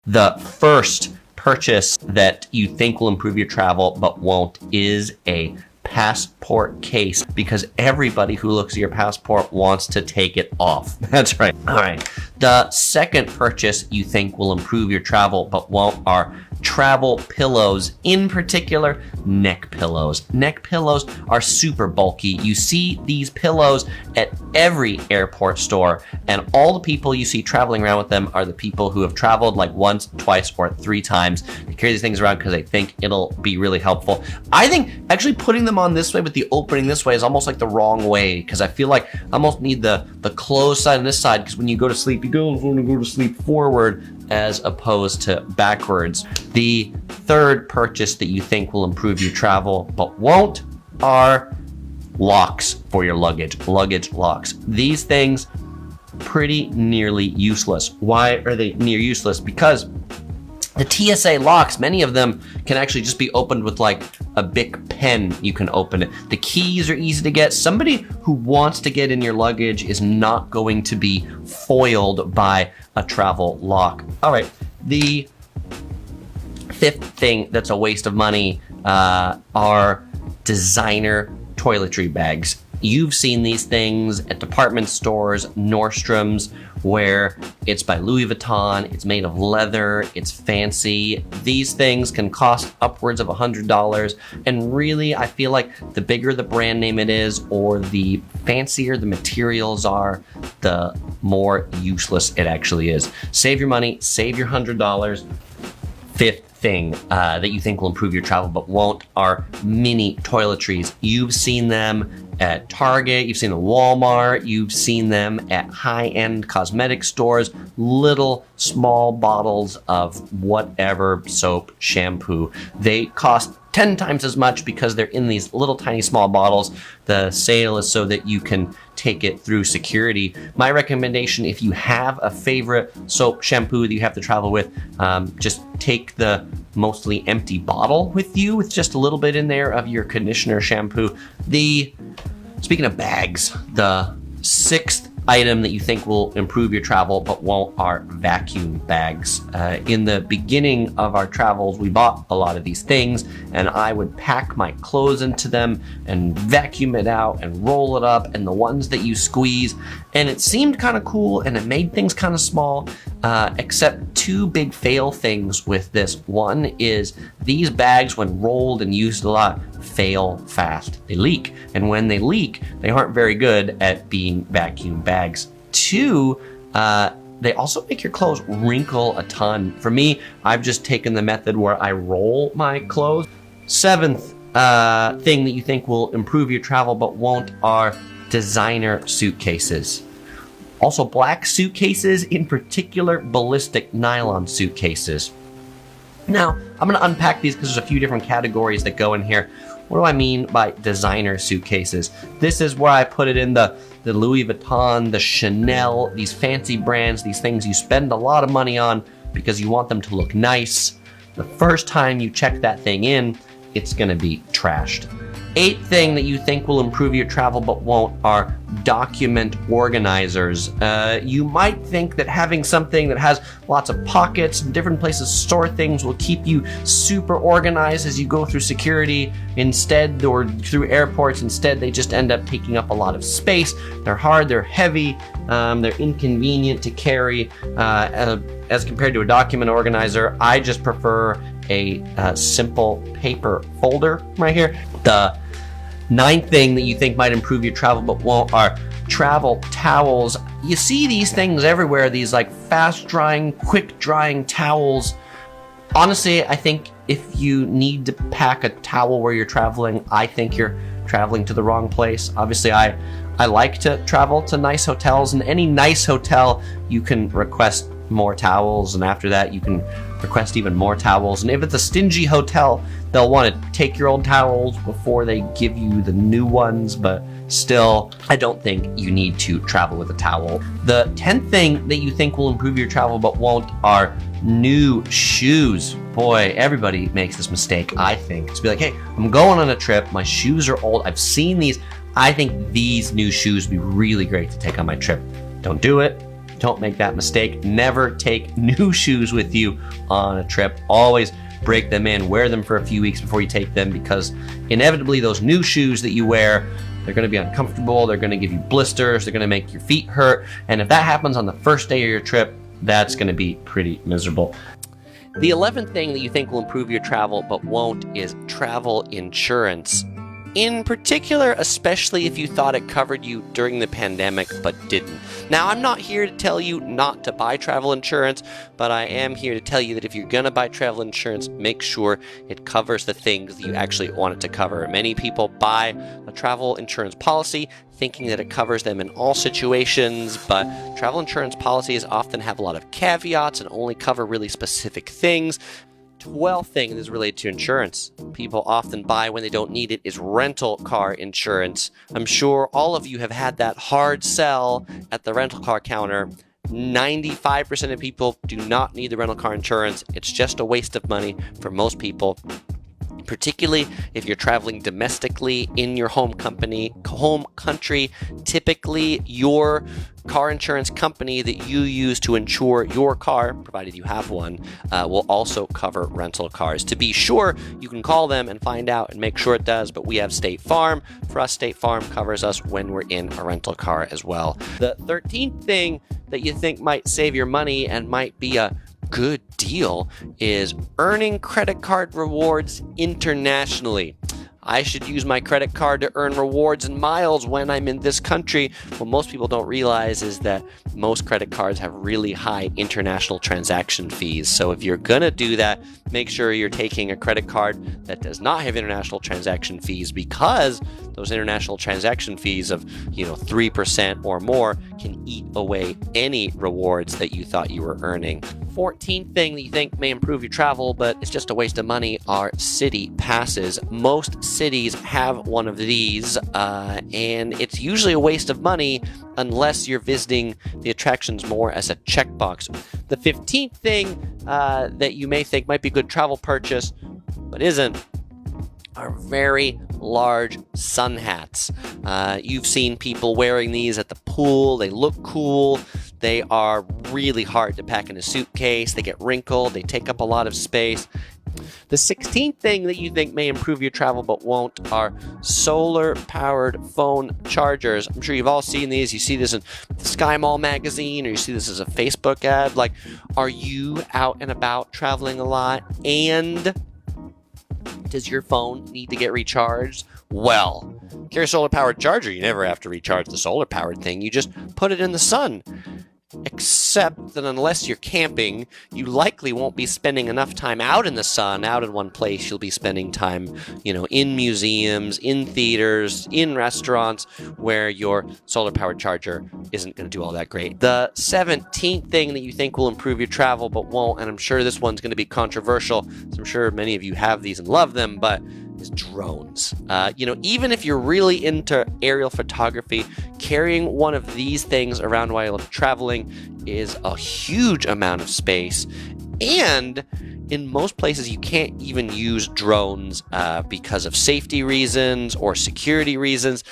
The first purchase that you think will improve your travel but won't is a passport case, because everybody who looks at your passport wants to take it off. That's right. All right. The second purchase you think will improve your travel but won't are travel pillows, in particular neck pillows. Neck pillows are super bulky. You see these pillows at every airport store, and all the people you see traveling around with them are the people who have traveled like once, twice, or 3 times. They carry these things around because they think it'll be really helpful. I think actually putting them on this way with the opening this way is almost like the wrong way, because I feel like I almost need the closed side and this side, because when you go to sleep, you want to go to sleep forward as opposed to backwards. The third purchase that you think will improve your travel but won't are locks for your luggage. Luggage locks. These things pretty nearly useless. Why are they near useless? Because the TSA locks, many of them can actually just be opened with like a Bic pen. You can open it. The keys are easy to get. Somebody who wants to get in your luggage is not going to be foiled by a travel lock. All right. The fifth thing that's a waste of money are designer toiletry bags. You've seen these things at department stores, Nordstrom's, where it's by Louis Vuitton, it's made of leather, it's fancy. These things can cost upwards of $100. And really, I feel like the bigger the brand name it is, or the fancier the materials are, the more useless it actually is. Save your money, save your $100. Fifth thing that you think will improve your travel but won't are mini toiletries. You've seen them at Target, you've seen them at Walmart, you've seen them at high-end cosmetic stores, little small bottles of whatever soap, shampoo. They cost 10 times as much because they're in these little tiny small bottles. The sale is so that you can take it through security. My recommendation, if you have a favorite soap, shampoo that you have to travel with, just take the mostly empty bottle with you with just a little bit in there of your conditioner, shampoo. Speaking of bags, the sixth item that you think will improve your travel but won't are vacuum bags. In the beginning of our travels, we bought a lot of these things, and I would pack my clothes into them and vacuum it out and roll it up, and the ones that you squeeze, and it seemed kind of cool and it made things kind of small, except 2 big fail things with this. One is these bags, when rolled and used a lot, fail fast. They leak, and when they leak, they aren't very good at being vacuum bags. 2, they also make your clothes wrinkle a ton. For me, I've just taken the method where I roll my clothes. 7th thing that you think will improve your travel but won't are designer suitcases. Also black suitcases, in particular ballistic nylon suitcases. Now, I'm going to unpack these because there's a few different categories that go in here. What do I mean by designer suitcases? This is where I put it in the Louis Vuitton, the Chanel, these fancy brands, these things you spend a lot of money on because you want them to look nice. The first time you check that thing in, it's going to be trashed. 8th thing that you think will improve your travel but won't are document organizers. You might think that having something that has lots of pockets and different places to store things will keep you super organized as you go through security instead, or through airports. Instead, they just end up taking up a lot of space. They're hard, they're heavy, they're inconvenient to carry. As compared to a document organizer, I just prefer a simple paper folder right here. The 9th thing that you think might improve your travel but won't are travel towels. You see these things everywhere, these like fast drying, quick drying towels. Honestly, I think if you need to pack a towel where you're traveling, I think you're traveling to the wrong place. Obviously, I like to travel to nice hotels, and any nice hotel you can request more towels, and after that you can request even more towels. And if it's a stingy hotel, they'll want to take your old towels before they give you the new ones, but still, I don't think you need to travel with a towel. The 10th thing that you think will improve your travel but won't are new shoes. Boy, everybody makes this mistake, I think. To be like, hey, I'm going on a trip, my shoes are old, I've seen these, I think these new shoes would be really great to take on my trip. Don't do it. Don't make that mistake. Never take new shoes with you on a trip. Always break them in, wear them for a few weeks before you take them, because inevitably those new shoes that you wear, they're going to be uncomfortable, they're going to give you blisters, they're going to make your feet hurt, and if that happens on the first day of your trip, that's going to be pretty miserable. The 11th thing that you think will improve your travel but won't is travel insurance. In particular, especially if you thought it covered you during the pandemic but didn't. Now, I'm not here to tell you not to buy travel insurance, but I am here to tell you that if you're going to buy travel insurance, make sure it covers the things that you actually want it to cover. Many people buy a travel insurance policy thinking that it covers them in all situations, but travel insurance policies often have a lot of caveats and only cover really specific things. 12th thing that is related to insurance people often buy when they don't need it is rental car insurance. I'm sure all of you have had that hard sell at the rental car counter. 95% of people do not need the rental car insurance. It's just a waste of money for most people, particularly if you're traveling domestically in your home country. Typically, your car insurance company that you use to insure your car, provided you have one, will also cover rental cars. To be sure, you can call them and find out and make sure it does, but we have State Farm. For us, State Farm covers us when we're in a rental car as well. The 13th thing that you think might save your money and might be a good deal is earning credit card rewards internationally. I should use my credit card to earn rewards and miles when I'm in this country. What most people don't realize is that most credit cards have really high international transaction fees. So if you're gonna do that, make sure you're taking a credit card that does not have international transaction fees, because those international transaction fees of 3% or more can eat away any rewards that you thought you were earning. 14th thing that you think may improve your travel, but it's just a waste of money, are city passes. Most cities have one of these, and it's usually a waste of money unless you're visiting the attractions more as a checkbox. The 15th thing that you may think might be a good travel purchase, but isn't, are very large sun hats. You've seen people wearing these at the pool. They look cool. They are really hard to pack in a suitcase. They get wrinkled. They take up a lot of space. The 16th thing that you think may improve your travel but won't are solar-powered phone chargers. I'm sure you've all seen these. You see this in the Sky Mall magazine, or you see this as a Facebook ad. Like, are you out and about traveling a lot, and does your phone need to get recharged? Well, carry a solar-powered charger. You never have to recharge the solar-powered thing. You just put it in the sun. Except that unless you're camping, you likely won't be spending enough time out in the sun, out in one place. You'll be spending time, in museums, in theaters, in restaurants, where your solar-powered charger isn't going to do all that great. The 17th thing that you think will improve your travel but won't, and I'm sure this one's going to be controversial, so I'm sure many of you have these and love them, but is drones. Even if you're really into aerial photography, carrying one of these things around while you're traveling is a huge amount of space, and in most places you can't even use drones because of safety reasons or security reasons.